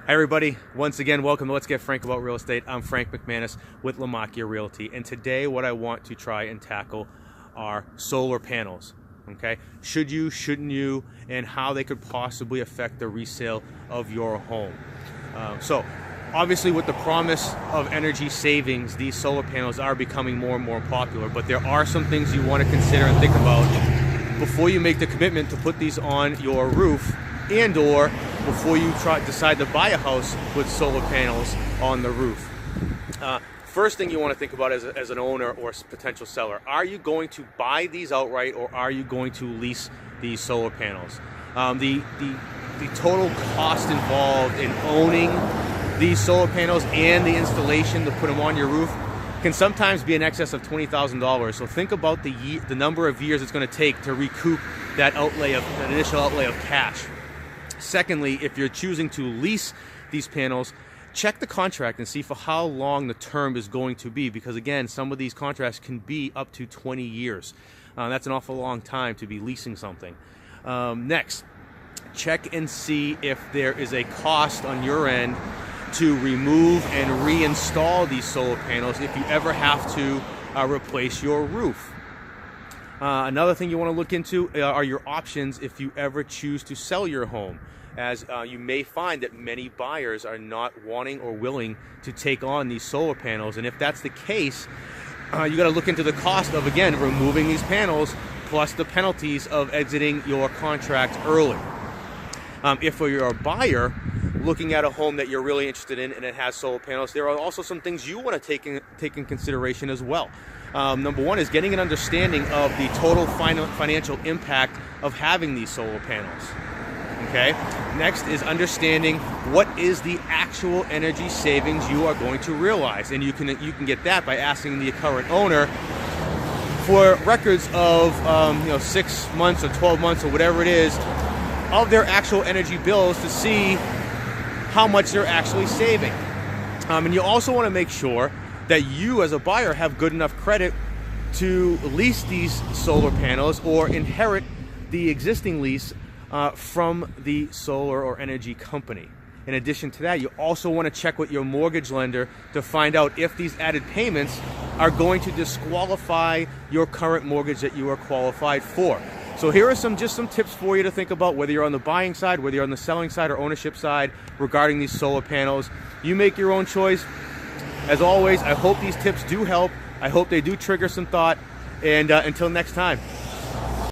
Hi everybody, once again welcome to Let's Get Frank About Real Estate. I'm Frank McManus with Lamakia Realty, and today what I want to try and tackle are solar panels. Okay, should you, shouldn't you, and how they could possibly affect the resale of your home. So obviously with the promise of energy savings, these solar panels are becoming more and more popular, but there are some things you want to consider and think about before you make the commitment to put these on your roof, and or before you decide to buy a house with solar panels on the roof. First thing you want to think about as an owner or potential seller: are you going to buy these outright, or are you going to lease these solar panels? The total cost involved in owning these solar panels and the installation to put them on your roof can sometimes be in excess of $20,000. So think about the number of years it's going to take to recoup that initial outlay of cash. Secondly, if you're choosing to lease these panels, check the contract and see for how long the term is going to be, because again, some of these contracts can be up to 20 years. That's an awful long time to be leasing something. Next, check and see if there is a cost on your end to remove and reinstall these solar panels if you ever have to replace your roof. Another thing you want to look into are your options if you ever choose to sell your home, as you may find that many buyers are not wanting or willing to take on these solar panels. And if that's the case, you got to look into the cost of, again, removing these panels plus the penalties of exiting your contract early. If you're a buyer looking at a home that you're really interested in and it has solar panels, there are also some things you want to take in consideration as well. Number one is getting an understanding of the total financial impact of having these solar panels. Okay. Next is understanding what is the actual energy savings you are going to realize, and you can get that by asking the current owner for records of 6 months or 12 months or whatever it is of their actual energy bills to see how much they're actually saving. And you also want to make sure that you as a buyer have good enough credit to lease these solar panels or inherit the existing lease from the solar or energy company. In addition to that, you also want to check with your mortgage lender to find out if these added payments are going to disqualify your current mortgage that you are qualified for. So here are just some tips for you to think about, whether you're on the buying side, whether you're on the selling side or ownership side, regarding these solar panels. You make your own choice. As always, I hope these tips do help. I hope they do trigger some thought. And until next time.